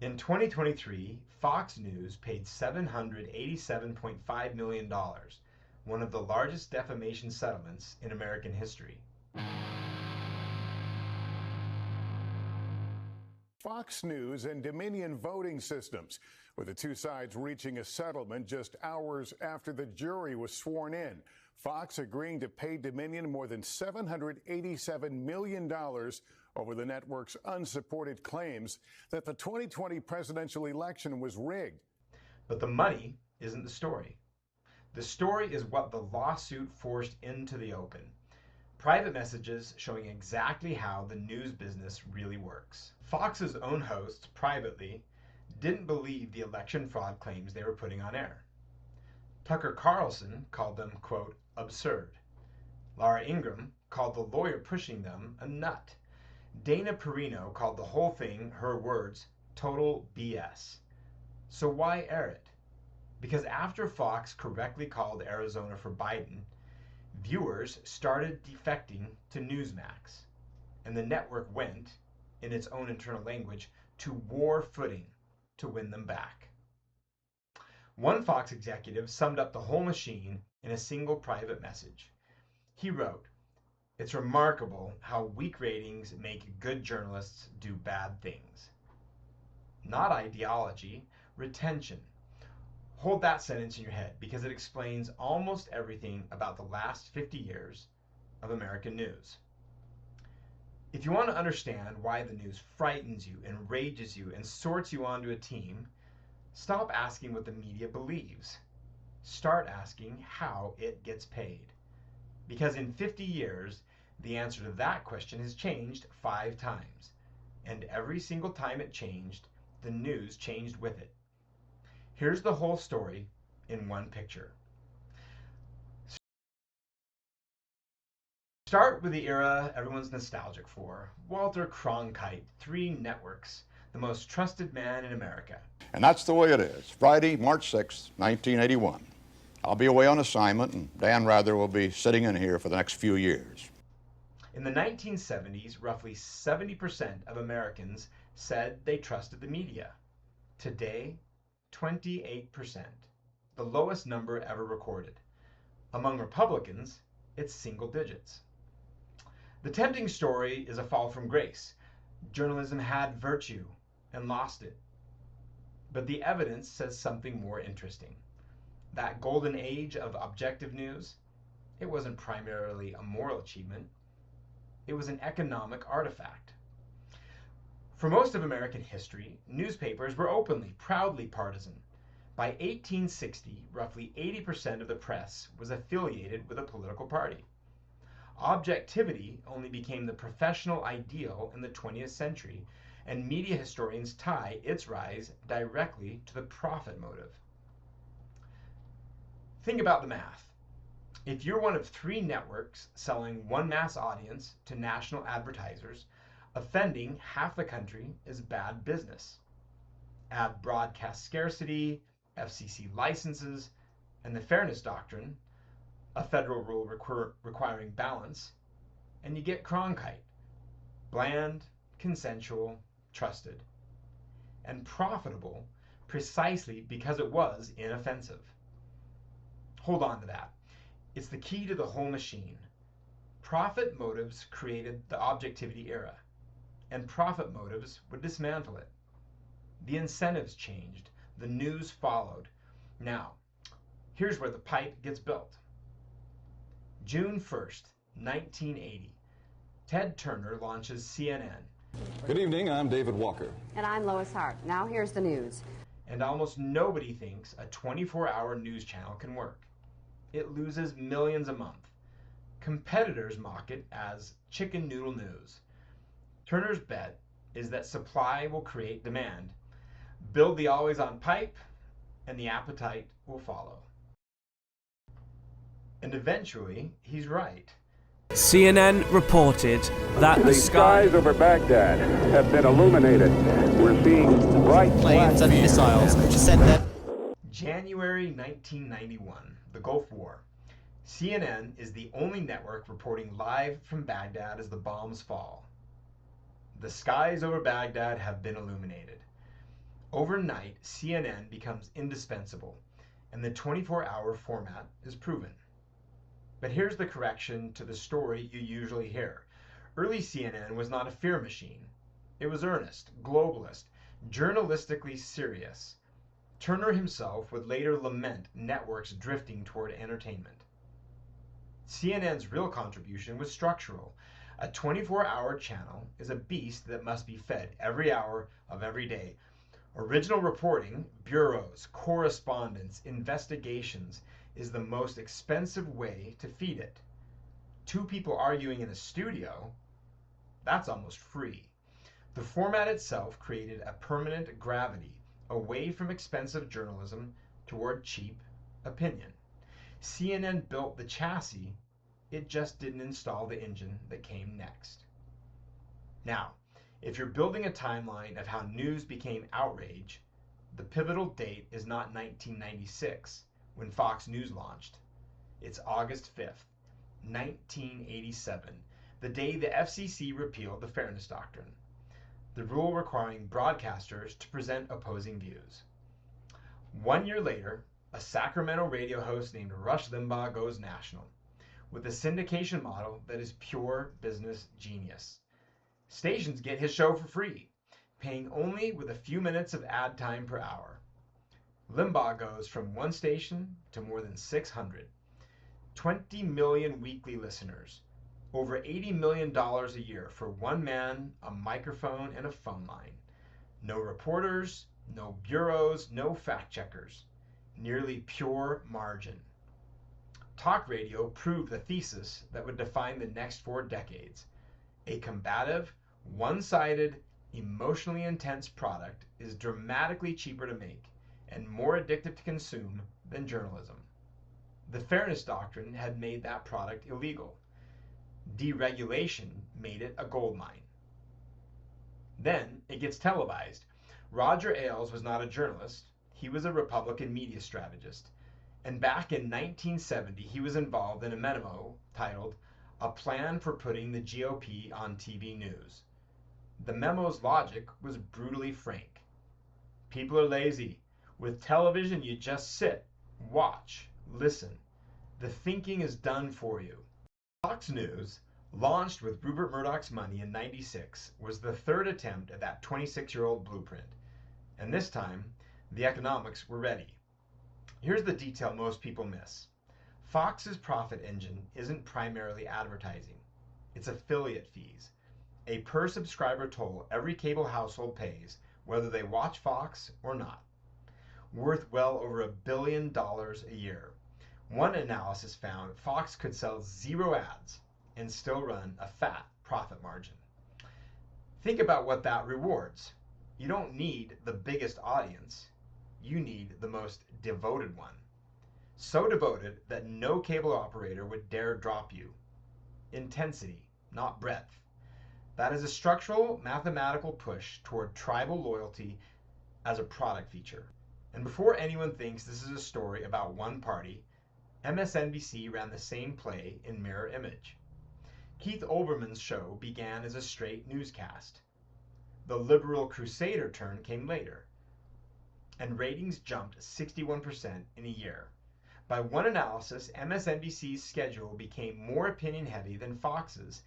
In 2023, Fox News paid $787.5 million, one of the largest defamation settlements in American history. Fox News and Dominion Voting Systems, with the two sides reaching a settlement just hours after the jury was sworn in. Fox agreeing to pay Dominion more than $787 million over the network's unsupported claims that the 2020 presidential election was rigged. But the money isn't the story. The story is what the lawsuit forced into the open. Private messages showing exactly how the news business really works. Fox's own hosts, privately, didn't believe the election fraud claims they were putting on air. Tucker Carlson called them, quote, absurd. Laura Ingraham called the lawyer pushing them a nut. Dana Perino called the whole thing, her words, total BS. So why air it? Because after Fox correctly called Arizona for Biden, viewers started defecting to Newsmax, and the network went, in its own internal language, to war footing to win them back. One Fox executive summed up the whole machine in a single private message. He wrote, "It's remarkable how weak ratings make good journalists do bad things." Not ideology, retention. Hold that sentence in your head because it explains almost everything about the last 50 years of American news. If you want to understand why the news frightens you, enrages you, and sorts you onto a team, stop asking what the media believes. Start asking how it gets paid. Because in 50 years, the answer to that question has changed 5 times. And every single time it changed, the news changed with it. Here's the whole story in one picture. Start with the era everyone's nostalgic for. Walter Cronkite, 3 networks, the most trusted man in America. And that's the way it is. Friday, March 6th, 1981. I'll be away on assignment, and Dan Rather will be sitting in here for the next few years. In the 1970s, roughly 70% of Americans said they trusted the media. Today, 28%, the lowest number ever recorded. Among Republicans, it's single digits. The tempting story is a fall from grace. Journalism had virtue and lost it. But the evidence says something more interesting. That golden age of objective news, it wasn't primarily a moral achievement. It was an economic artifact. For most of American history, newspapers were openly, proudly partisan. By 1860, roughly 80% of the press was affiliated with a political party. Objectivity only became the professional ideal in the 20th century, and media historians tie its rise directly to the profit motive. Think about the math. If you're one of 3 networks selling one mass audience to national advertisers, offending half the country is bad business. Add broadcast scarcity, FCC licenses, and the Fairness Doctrine, a federal rule requiring balance, and you get Cronkite. Bland, consensual, trusted. And profitable precisely because it was inoffensive. Hold on to that. It's the key to the whole machine. Profit motives created the objectivity era, and profit motives would dismantle it. The incentives changed. The news followed. Now, here's where the pipe gets built. June 1st, 1980, Ted Turner launches CNN. Good evening, I'm David Walker. And I'm Lois Hart. Now here's the news. And almost nobody thinks a 24-hour news channel can work. It loses millions a month. Competitors mock it as chicken noodle news. Turner's bet is that supply will create demand. Build the always-on pipe, and the appetite will follow. And eventually, he's right. CNN reported that the skies over Baghdad have been illuminated. We're seeing bright planes and missiles sent them. January 1991, the Gulf War. CNN is the only network reporting live from Baghdad as the bombs fall. The skies over Baghdad have been illuminated. Overnight, CNN becomes indispensable, and the 24-hour format is proven. But here's the correction to the story you usually hear. Early CNN was not a fear machine. It was earnest, globalist, journalistically serious. Turner himself would later lament networks drifting toward entertainment. CNN's real contribution was structural. A 24-hour channel is a beast that must be fed every hour of every day. Original reporting, bureaus, correspondence, investigations is the most expensive way to feed it. Two people arguing in a studio, that's almost free. The format itself created a permanent gravity away from expensive journalism toward cheap opinion. CNN built the chassis, it just didn't install the engine that came next. Now, if you're building a timeline of how news became outrage, the pivotal date is not 1996, when Fox News launched. It's August 5th, 1987, the day the FCC repealed the Fairness Doctrine, the rule requiring broadcasters to present opposing views. 1 year later, a Sacramento radio host named Rush Limbaugh goes national, with a syndication model that is pure business genius. Stations get his show for free, paying only with a few minutes of ad time per hour. Limbaugh goes from one station to more than 600. 20 million weekly listeners, over $80 million a year for one man, a microphone, and a phone line. No reporters, no bureaus, no fact checkers. Nearly pure margin. Talk radio proved the thesis that would define the next 4 decades. A combative, one-sided, emotionally intense product is dramatically cheaper to make and more addictive to consume than journalism. The Fairness Doctrine had made that product illegal. Deregulation made it a goldmine. Then it gets televised. Roger Ailes was not a journalist, he was a Republican media strategist. And back in 1970, he was involved in a memo titled A Plan for Putting the GOP on TV News. The memo's logic was brutally frank. People are lazy. With television, you just sit, watch, listen. The thinking is done for you. Fox News, launched with Rupert Murdoch's money in '96, was the third attempt at that 26-year-old blueprint. And this time, the economics were ready. Here's the detail most people miss. Fox's profit engine isn't primarily advertising. It's affiliate fees, a per subscriber toll every cable household pays, whether they watch Fox or not. Worth well over $1 billion a year. One analysis found Fox could sell 0 ads and still run a fat profit margin. Think about what that rewards. You don't need the biggest audience. You need the most devoted one. So devoted that no cable operator would dare drop you. Intensity, not breadth. That is a structural, mathematical push toward tribal loyalty as a product feature. And before anyone thinks this is a story about one party, MSNBC ran the same play in mirror image. Keith Olbermann's show began as a straight newscast. The liberal crusader turn came later, and ratings jumped 61% in a year. By one analysis, MSNBC's schedule became more opinion-heavy than Fox's,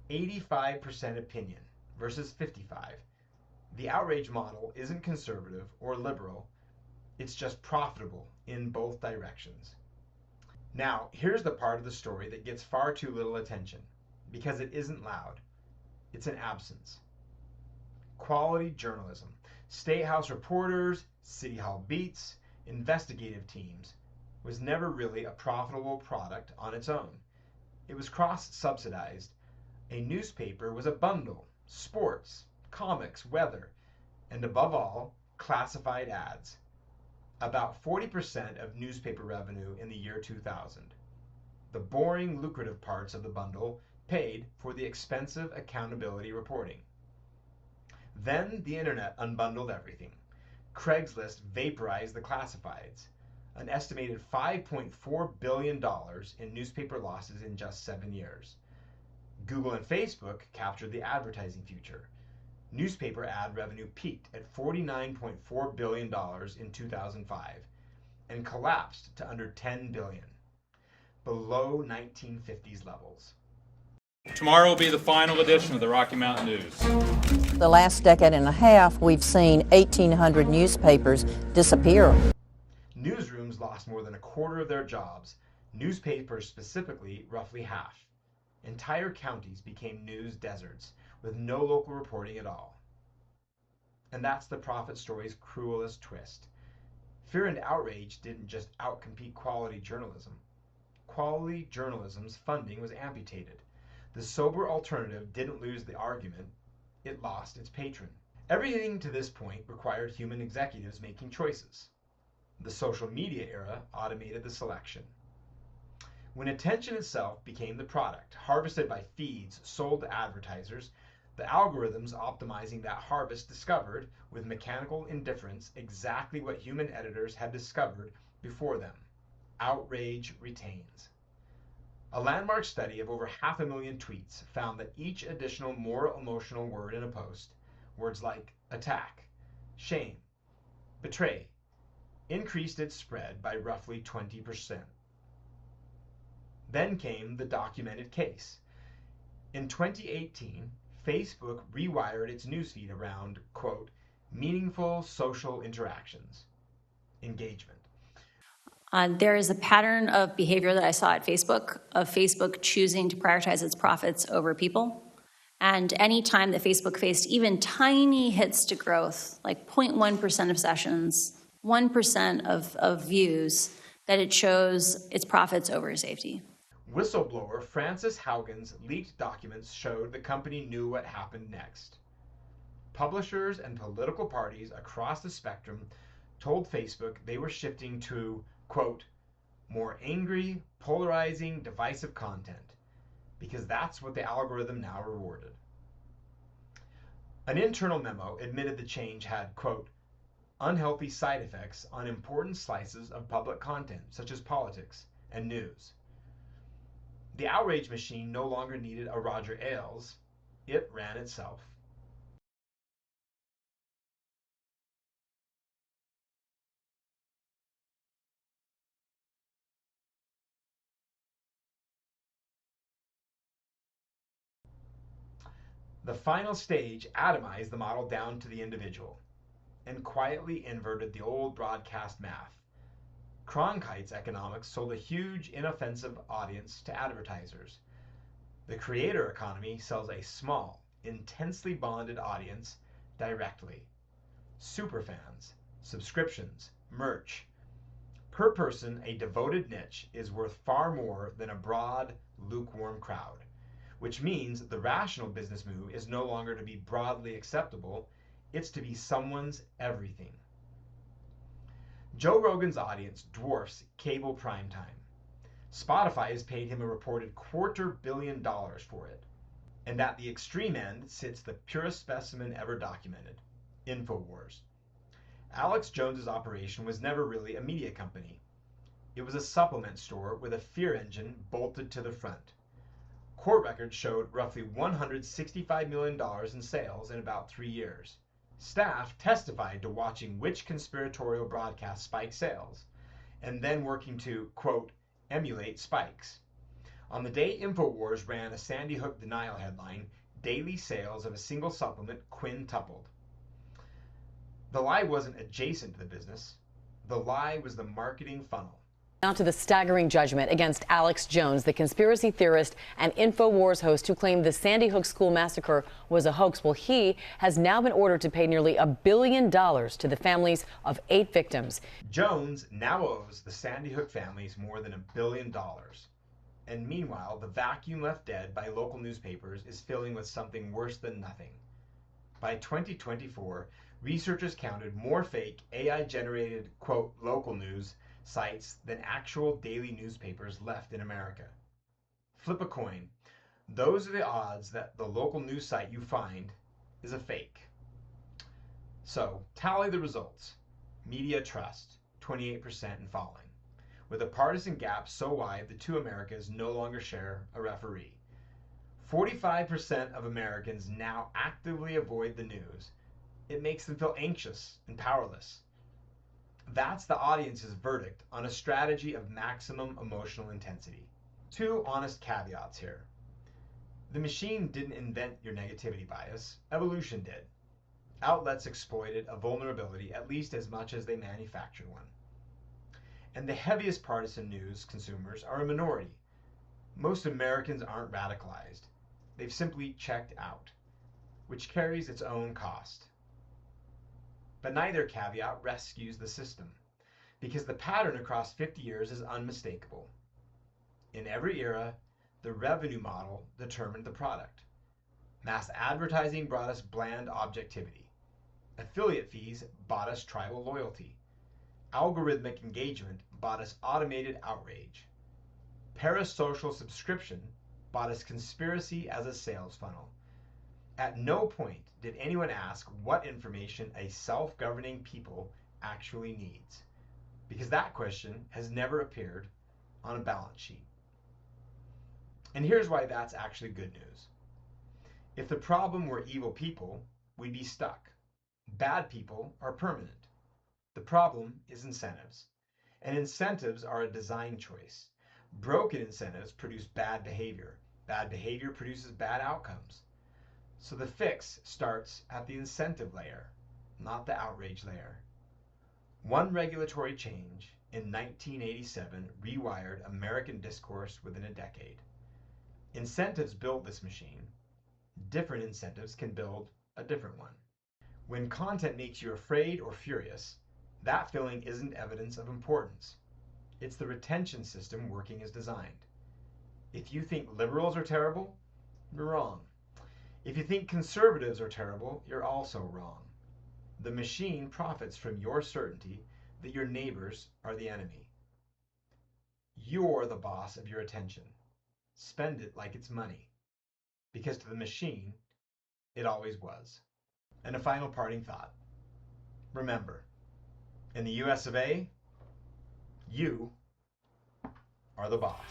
85% opinion versus 55%. The outrage model isn't conservative or liberal, it's just profitable in both directions. Now, here's the part of the story that gets far too little attention, because it isn't loud. It's an absence. Quality journalism. State House reporters, City Hall beats, investigative teams was never really a profitable product on its own. It was cross-subsidized. A newspaper was a bundle, sports, comics, weather, and above all, classified ads. About 40% of newspaper revenue in the year 2000. The boring, lucrative parts of the bundle paid for the expensive accountability reporting. Then the internet unbundled everything. Craigslist vaporized the classifieds. An estimated $5.4 billion in newspaper losses in just 7 years. Google and Facebook captured the advertising future. Newspaper ad revenue peaked at $49.4 billion in 2005 and collapsed to under $10 billion, below 1950s levels. Tomorrow will be the final edition of the Rocky Mountain News. The last decade and a half, we've seen 1,800 newspapers disappear. Newsrooms lost more than a quarter of their jobs, newspapers specifically roughly half. Entire counties became news deserts with no local reporting at all. And that's the Prophet story's cruelest twist. Fear and outrage didn't just outcompete quality journalism. Quality journalism's funding was amputated. The sober alternative didn't lose the argument, it lost its patron. Everything to this point required human executives making choices. The social media era automated the selection. When attention itself became the product, harvested by feeds sold to advertisers, the algorithms optimizing that harvest discovered, with mechanical indifference, exactly what human editors had discovered before them. Outrage retains. A landmark study of over 500,000 tweets found that each additional more emotional word in a post, words like attack, shame, betray, increased its spread by roughly 20%. Then came the documented case. In 2018, Facebook rewired its newsfeed around, quote, meaningful social interactions, engagement. There is a pattern of behavior that I saw at Facebook, of Facebook choosing to prioritize its profits over people. And any time that Facebook faced even tiny hits to growth, like 0.1% of sessions, 1% of views, that it chose its profits over safety. Whistleblower Frances Haugen's leaked documents showed the company knew what happened next. Publishers and political parties across the spectrum told Facebook they were shifting to, quote, more angry, polarizing, divisive content, because that's what the algorithm now rewarded. An internal memo admitted the change had, quote, unhealthy side effects on important slices of public content, such as politics and news. The outrage machine no longer needed a Roger Ailes. It ran itself. The final stage atomized the model down to the individual and quietly inverted the old broadcast math. Cronkite's economics sold a huge, inoffensive audience to advertisers. The creator economy sells a small, intensely bonded audience directly. Superfans, subscriptions, merch. Per person, a devoted niche is worth far more than a broad, lukewarm crowd, which means the rational business move is no longer to be broadly acceptable, it's to be someone's everything. Joe Rogan's audience dwarfs cable primetime. Spotify has paid him a reported $250 million for it. And at the extreme end sits the purest specimen ever documented, InfoWars. Alex Jones's operation was never really a media company. It was a supplement store with a fear engine bolted to the front. Court records showed roughly $165 million in sales in about 3 years. Staff testified to watching which conspiratorial broadcast spiked sales, and then working to, quote, emulate spikes. On the day InfoWars ran a Sandy Hook denial headline, daily sales of a single supplement quintupled. The lie wasn't adjacent to the business. The lie was the marketing funnel. Now to the staggering judgment against Alex Jones, the conspiracy theorist and InfoWars host who claimed the Sandy Hook school massacre was a hoax. Well, he has now been ordered to pay nearly $1 billion to the families of 8 victims. Jones now owes the Sandy Hook families more than $1 billion. And meanwhile, the vacuum left dead by local newspapers is filling with something worse than nothing. By 2024, researchers counted more fake AI-generated, quote, local news sites than actual daily newspapers left in America. Flip a coin. Those are the odds that the local news site you find is a fake. So, tally the results. Media trust, 28% and falling. With a partisan gap so wide the two Americas no longer share a referee. 45% of Americans now actively avoid the news. It makes them feel anxious and powerless. That's the audience's verdict on a strategy of maximum emotional intensity. Two honest caveats here. The machine didn't invent your negativity bias. Evolution did. Outlets exploited a vulnerability at least as much as they manufactured one. And the heaviest partisan news consumers are a minority. Most Americans aren't radicalized. They've simply checked out, which carries its own cost. But neither caveat rescues the system, because the pattern across 50 years is unmistakable. In every era, the revenue model determined the product. Mass advertising brought us bland objectivity. Affiliate fees bought us tribal loyalty. Algorithmic engagement bought us automated outrage. Parasocial subscription bought us conspiracy as a sales funnel. At no point did anyone ask what information a self-governing people actually needs, because that question has never appeared on a balance sheet. And here's why that's actually good news. If the problem were evil people, we'd be stuck. Bad people are permanent. The problem is incentives. And incentives are a design choice. Broken incentives produce bad behavior. Bad behavior produces bad outcomes. So the fix starts at the incentive layer, not the outrage layer. One regulatory change in 1987 rewired American discourse within a decade. Incentives build this machine. Different incentives can build a different one. When content makes you afraid or furious, that feeling isn't evidence of importance. It's the retention system working as designed. If you think liberals are terrible, you're wrong. If you think conservatives are terrible, you're also wrong. The machine profits from your certainty that your neighbors are the enemy. You're the boss of your attention. Spend it like it's money, because to the machine, it always was. And a final parting thought. Remember, in the US of A, you are the boss.